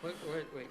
Wait.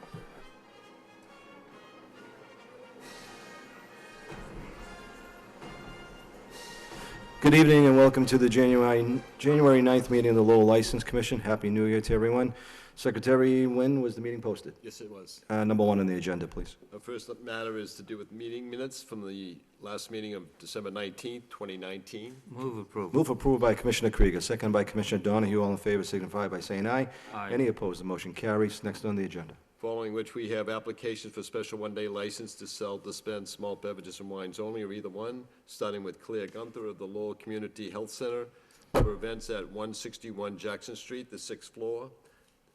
Good evening and welcome to the January 9th meeting of the Lowell License Commission. Happy New Year to everyone. Secretary, when was the meeting posted? Yes, it was. Number one on the agenda, please. Our first matter is to do with meeting minutes from the last meeting of December 19th, 2019. Move approval. Move approved by Commissioner Krieger, second by Commissioner Donahue. All in favor signify by saying aye. Aye. Any opposed? The motion carries. Next on the agenda. Following which we have applications for special one-day license to sell, dispense malt beverages and wines only, or either one, starting with Claire Gunther of the Lowell Community Health Center for events at 161 Jackson Street, the 6th floor.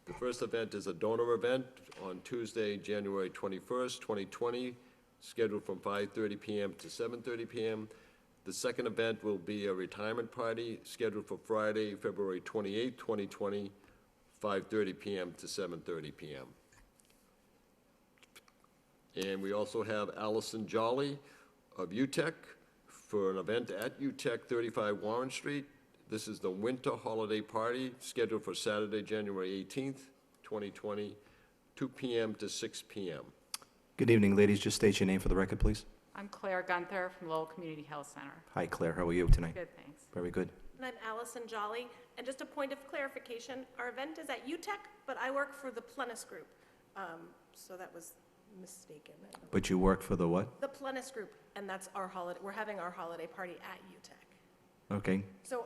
The first event is a donor event on Tuesday, January 21st, 2020, scheduled from 5:30 p.m. to 7:30 p.m. The second event will be a retirement party scheduled for Friday, February 28th, 2020, 5:30 p.m. to 7:30 p.m. And we also have Allison Jolly of UTEC for an event at UTEC 35 Warren Street. This is the winter holiday party scheduled for Saturday, January 18th, 2020, 2 p.m. to 6 p.m. Good evening, ladies. Just state your name for the record, please. I'm Claire Gunther from Lowell Community Health Center. Hi, Claire. How are you tonight? Good, thanks. Very good. And I'm Allison Jolly. And just a point of clarification, our event is at UTEC, but I work for the Plenus Group. So that was mistaken. But you work for the what? The Plenus Group, and that's our holiday. We're having our holiday party at UTEC. Okay. So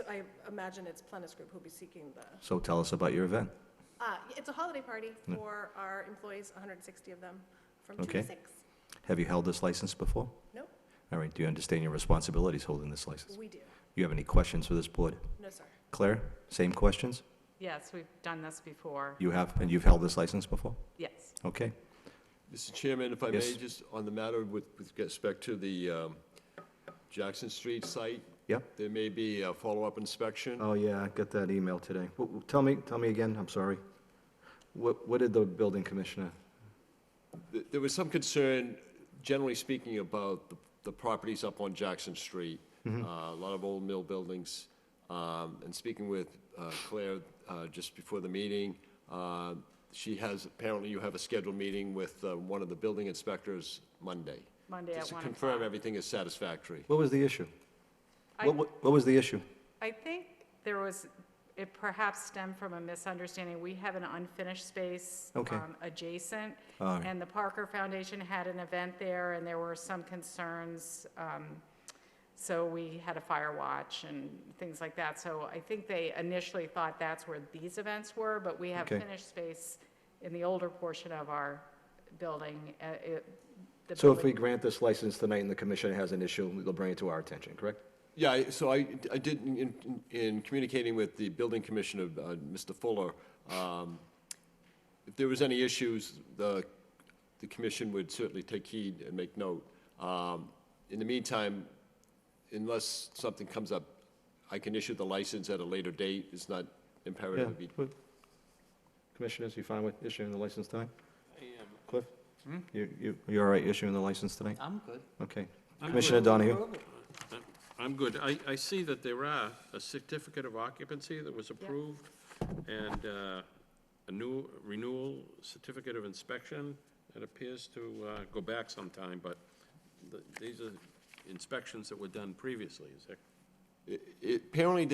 I imagine it's Plenus Group who'll be seeking the. So tell us about your event. It's a holiday party for our employees, 160 of them, from 2 Okay. to 6. Have you held this license before? No, All right. Do you understand your responsibilities holding this license? we do. You have any questions for this board? No, sir. Claire, same questions? Yes, we've done this before. You have, and you've held this license before? Yes. Okay. Mr. Chairman, if I Yes. may, just on the matter with respect to the Jackson Street site. Yep. There may be a follow-up inspection. Oh, yeah, I got that email today. Tell me again, I'm sorry. What did the building commissioner? There was some concern, generally speaking, about the properties up on Jackson Street. A lot of old mill buildings. And speaking with Claire just before the meeting, apparently you have a scheduled meeting with one of the building inspectors Monday. Monday at 1 Just to o'clock. confirm everything is satisfactory. What was the issue? I- What was the issue? I think it perhaps stemmed from a misunderstanding. We have an unfinished space Okay. Adjacent, All right. and the Parker Foundation had an event there, and there were some concerns. So we had a fire watch and things like that. So I think they initially thought that's where these events were, but we have Okay. finished space in the older portion of our building. The So if we building- grant this license tonight and the commission has an issue, they'll bring it to our attention, correct? Yeah, so I did, in communicating with the building commissioner, Mr. Fuller, if there was any issues, the commission would certainly take heed and make note. In the meantime, unless something comes up, I can issue the license at a later date. It's not imperative to be. Commissioners, you fine with issuing the license tonight? I am. Cliff? You all right issuing the license tonight? I'm good. Okay. I'm Commissioner good. Donahue? I'm good. I see that there are a certificate of occupancy that was approved and a new renewal certificate of inspection. It appears to go back some time, but these are inspections that were done previously, is there? Apparently,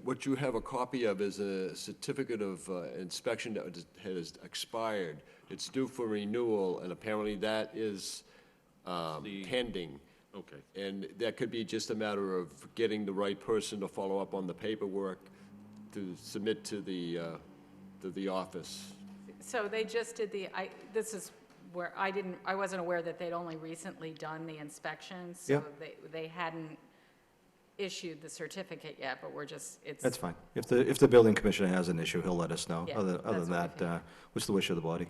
what you have a copy of is a certificate of inspection that has expired. It's due for renewal, and apparently that is pending. Okay. And that could be just a matter of getting the right person to follow up on the paperwork to submit to the office. So they just did this is where I wasn't aware that they'd only recently done the inspections. Yeah. So they hadn't issued the certificate yet, but it's. That's fine. If the building commissioner has an issue, he'll let us know. Yeah, Other that's than what we that, what's the wish of the body?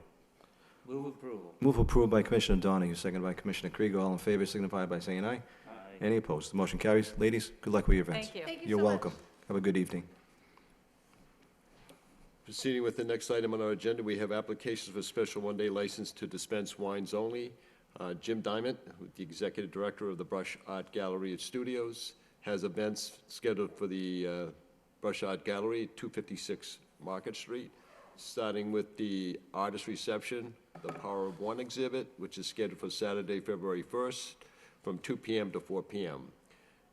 Move approval. Move approved by Commissioner Donahue, second by Commissioner Krieger. All in favor signify by saying aye. Aye. Any opposed? The motion carries. Ladies, good luck with your events. Thank you. Thank you You're so much. welcome. Have a good evening. Proceeding with the next item on our agenda, we have applications for special one-day license to dispense wines only. Jim Diamond, the executive director of the Brush Art Gallery and Studios, has events scheduled for the Brush Art Gallery, 256 Market Street. starting with the artist reception, the Power of One exhibit, which is scheduled for Saturday, February 1st, from 2 p.m. to 4 p.m.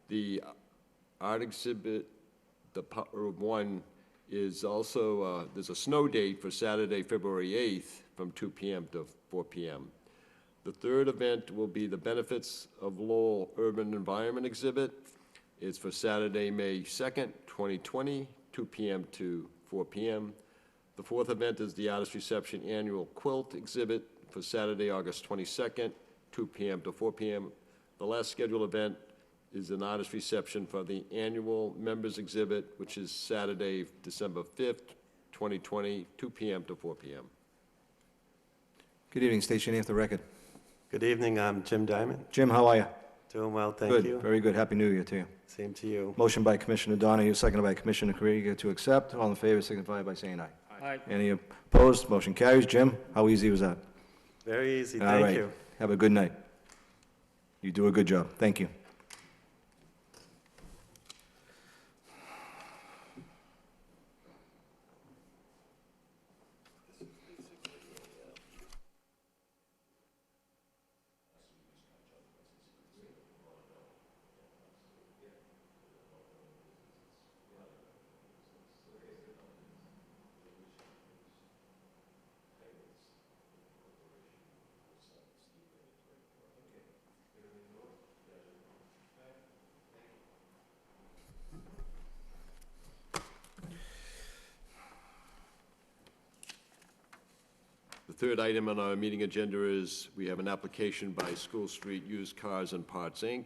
The art exhibit, the Power of One, is also, there's a snow date for Saturday, February 8th, from 2 p.m. to 4 p.m. The third event will be the Benefits of Lowell Urban Environment exhibit. It's for Saturday, May 2nd, 2020, 2 p.m. to 4 p.m. The fourth event is the Artist Reception Annual Quilt exhibit for Saturday, August 22nd, 2 p.m. to 4 p.m. The last scheduled event is an artist reception for the annual members exhibit, which is Saturday, December 5th, 2020, 2 p.m. to 4 p.m. Good evening, state your name for the record. Good evening, I'm Jim Diamond. Jim, how are you? Doing well, thank Good, you. very good. Happy New Year to you. Same to you. Motion by Commissioner Donahue, seconded by Commissioner Krieger to accept. All in favor signify by saying aye. Aye. Any opposed? Motion carries. Jim, how easy was that? Very easy, All thank right. you. Have a good night. You do a good job. Thank you. The third item on our meeting agenda is we have an application by School Street Used Cars and Parts, Inc.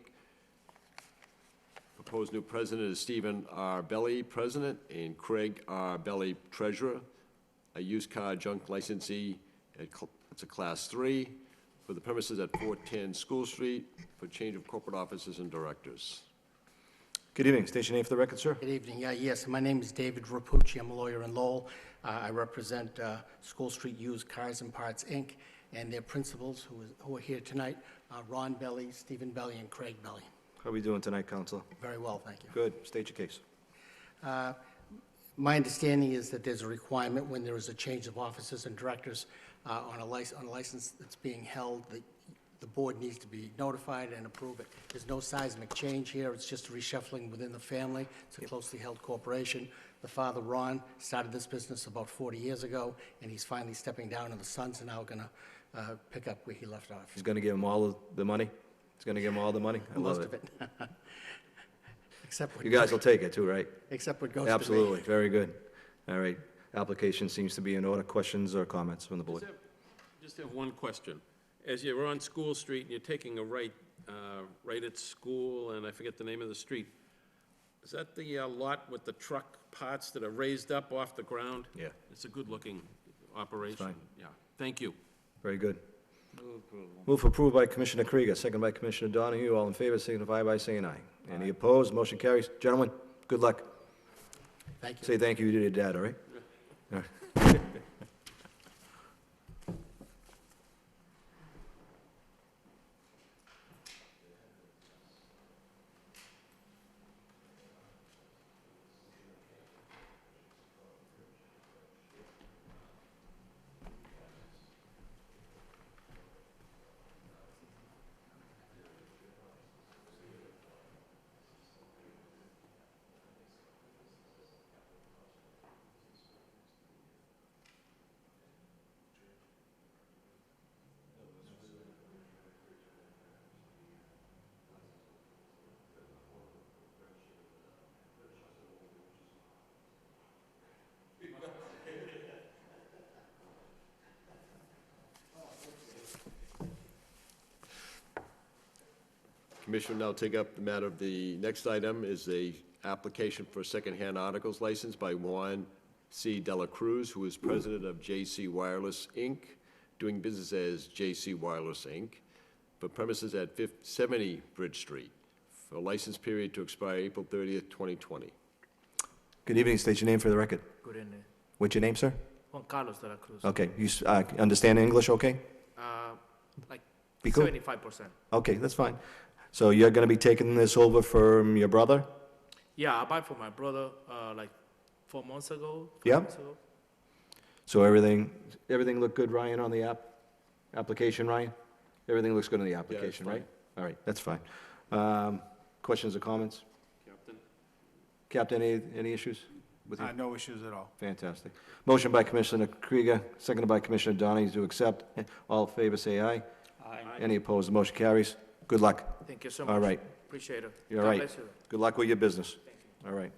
Proposed new president is Stephen R. Belly, president, and Craig R. Belly, treasurer. A used car junk licensee, it's a Class 3, for the premises at 410 School Street, for change of corporate officers and directors. Good evening. State your name for the record, sir. Good evening. Yes, my name is David Rapucci. I'm a lawyer in Lowell. I represent School Street Used Cars and Parts, Inc., and their principals who are here tonight, Ron Belly, Stephen Belly, and Craig Belly. How are we doing tonight, Counselor? Very well, thank you. Good. State your case. My understanding is that there's a requirement when there is a change of officers and directors on a license that's being held, that the board needs to be notified and approve it. There's no seismic change here, it's just reshuffling within the family. It's a closely held corporation. The father, Ron, started this business about 40 years ago, and he's finally stepping down, and the sons are now going to pick up where he left off. He's going to give him all of the money? He's going to give him all the money? I love Most it. of it. Except what You guys will take it too, right? Except what goes to me. Absolutely. Very good. All right. Application seems to be in order. Questions or comments from the board? Just have one question. As you're on School Street and you're taking a right at school, and I forget the name of the street, is that the lot with the truck parts that are raised up off the ground? Yeah. It's a good-looking operation. fine. Yeah, thank you. Very good. Move approval. Move for approval by Commissioner Krieger, second by Commissioner Donahue. All in favor signify by saying aye. Any opposed? Motion carries. Gentlemen, good luck. Thank you. Say thank you to your dad, all right? All right. Commissioner will now take up the matter of the next item is a application for a secondhand articles license by Juan C. Dela Cruz, who is president of JC Wireless, Inc., doing business as JC Wireless, Inc., for premises at 70 Bridge Street, for a license period to expire April 30th, 2020. Good evening. State your name for the record. Good evening. What's your name, sir? Juan Carlos de la Cruz. Okay. You understand English okay? Like Be cool. 75%. Okay, that's fine. So you're going to be taking this over from your brother? Yeah, I bought for my brother like 4 months ago. 5 Yeah. months ago. So everything looked good, Ryan, on the application, Ryan? Everything looks good on the application, right? All right, that's fine. Questions or comments? Captain, any issues with you? No issues at all. Fantastic. Motion by Commissioner Krieger, seconded by Commissioner Donahue to accept. All in favor, say aye. Aye. Any opposed, the motion carries. Good luck. Thank you so much. All right. Appreciate it. You're God right. bless you. Good luck with your business. All right.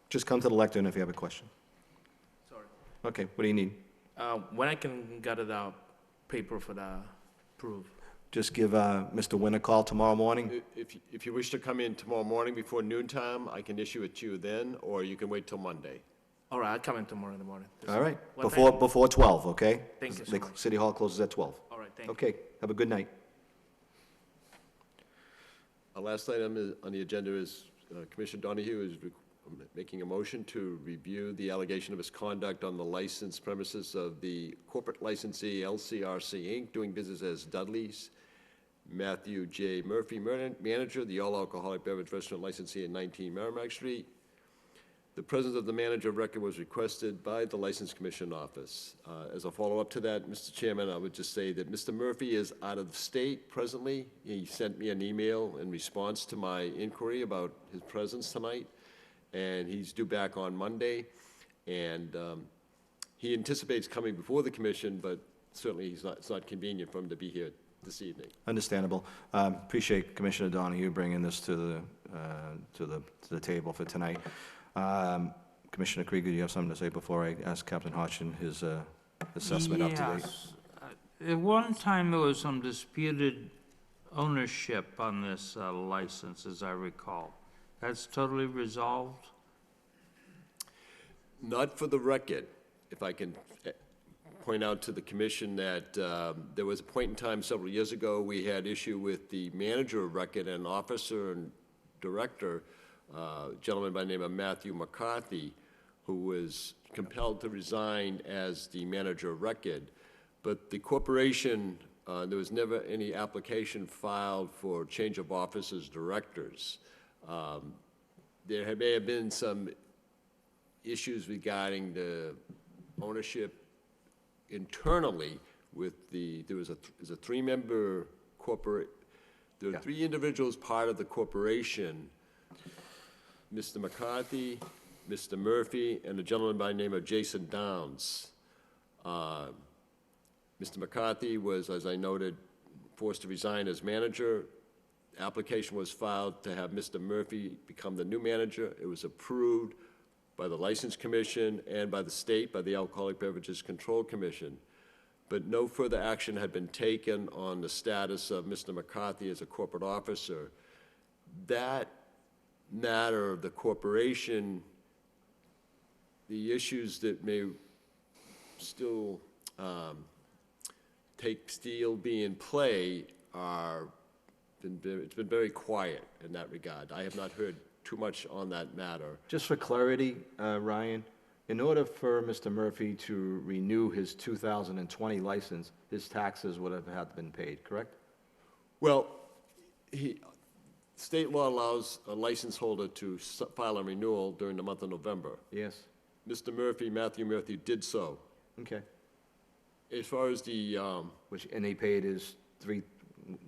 Just come to the lectern if you have a question. Sorry. Okay, what do you need? When I can get the paper for the proof? Just give Mr. Wynn a call tomorrow morning. If you wish to come in tomorrow morning before noon time, I can issue it to you then, or you can wait till Monday. All right, I'll come in tomorrow in the morning. All right, What before 12, okay? Thank you so The much. City Hall closes at 12. All right, thank you. Okay, have a good night. Our last item on the agenda is Commissioner Donahue is making a motion to review the allegation of misconduct on the licensed premises of the corporate licensee LCRC Inc., doing business as Dudley's. Matthew J. Murphy, manager, the all-alcoholic beverage restaurant licensee at 19 Merrimack Street. The presence of the manager of record was requested by the License Commission Office. As a follow-up to that, Mr. Chairman, I would just say that Mr. Murphy is out of the state presently. He sent me an email in response to my inquiry about his presence tonight, and he's due back on Monday. And he anticipates coming before the commission, but certainly it's not convenient for him to be here this evening. Understandable. Appreciate Commissioner Donahue bringing this to the table for tonight. Commissioner Krieger, do you have something to say before I ask Captain Hodgson his assessment up to date? Yes. At one time, there was some disputed ownership on this license, as I recall. That's totally resolved? Not for the record, if I can point out to the commission that there was a point in time several years ago, we had issue with the manager of record and officer and director, a gentleman by the name of Matthew McCarthy, who was compelled to resign as the manager of record. But the corporation, there was never any application filed for change of office as directors. There may have been some issues regarding the ownership internally with there's a three-member corporate, there are three individuals part of the corporation, Mr. McCarthy, Mr. Murphy, and a gentleman by the name of Jason Downs. Mr. McCarthy was, as I noted, forced to resign as manager. Application was filed to have Mr. Murphy become the new manager. It was approved by the License Commission and by the state, by the Alcoholic Beverages Control Commission. But no further action had been taken on the status of Mr. McCarthy as a corporate officer. That matter of the corporation, the issues that may still be in play it's been very quiet in that regard. I have not heard too much on that matter. Just for clarity, Ryan, in order for Mr. Murphy to renew his 2020 license, his taxes would have had been paid, correct? Well, state law allows a license holder to file a renewal during the month of November. Yes. Mr. Murphy, Matthew Murphy, did so. Okay. As far as the, And he paid his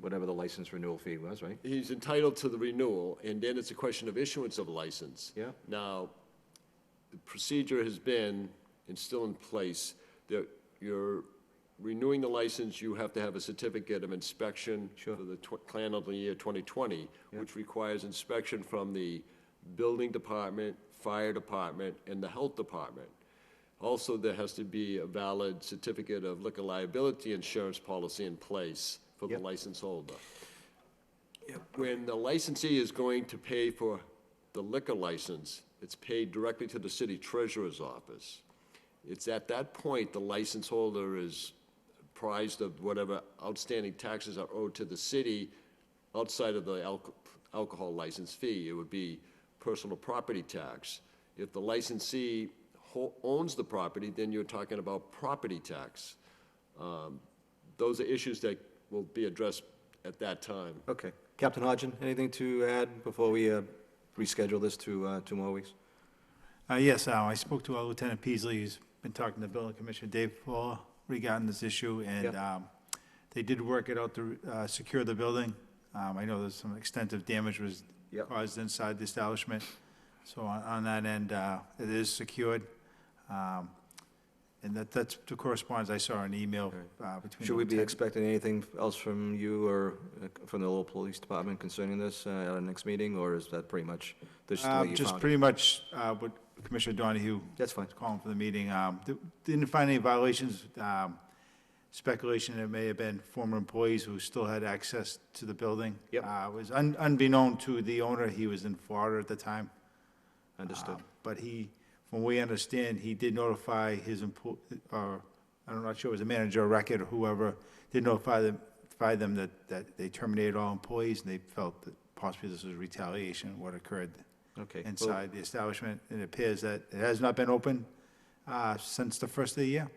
whatever the license renewal fee was, right? he's entitled to the renewal, and then it's a question of issuance of a license. Yeah. Now, the procedure has been, and still in place, that you're renewing the license, you have to have a certificate of inspection Sure. for the calendar year 2020, which requires inspection from the building department, fire department, and the health department. Also, there has to be a valid certificate of liquor liability insurance policy in place for the Yep. license holder. When the licensee is going to pay for the liquor license, it's paid directly to the city treasurer's office. It's at that point the license holder is apprised of whatever outstanding taxes are owed to the city outside of the alcohol license fee. It would be personal property tax. If the licensee owns the property, then you're talking about property tax. Those are issues that will be addressed at that time. Okay. Captain Hodgen, anything to add before we reschedule this to 2 more weeks? Yes, I spoke to Lieutenant Peasley, who's been talking to Building Commissioner Dave Fuller regarding this issue, and they did work it out to secure the building. I know there's some extensive damage was Yep. caused inside the establishment, so on that end, it is secured. And that's the correspondence I saw in email between. Should the we be lieutenant- expecting anything else from you or from the Lowell Police Department concerning this at our next meeting, or is that pretty much, this is the way you Just found it? pretty much what Commissioner Donahue That's fine. was calling for the meeting. Didn't find any violations. Speculation it may have been former employees who still had access to the building. Yep. It was unbeknown to the owner, he was in Florida at the time. Understood. But from what we understand, he did notify his or I'm not sure it was a manager or record or whoever, did notify them that they terminated all employees, and they felt that possibly this was retaliation, what occurred Okay. inside the establishment. And it appears that it has not been open since the first of the year.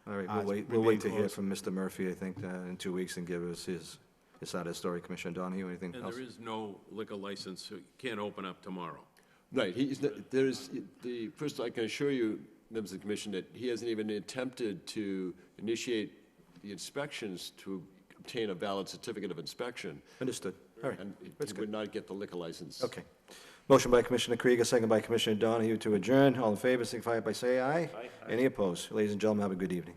All right, it's we'll wait to remained hear closed. from Mr. Murphy, I think, in 2 weeks, and give us his side of the story. Commissioner Donahue, anything And else? there is no liquor license, so you can't open up tomorrow. Right, first, I can assure you, members of the commission, that he hasn't even attempted to initiate the inspections to obtain a valid certificate of inspection. Understood. All right, And that's he would not get the liquor license. okay. Motion by Commissioner Krieger, second by Commissioner Donahue to adjourn. All in favor, signify by say aye. Aye. Any opposed? Ladies and gentlemen, have a good evening.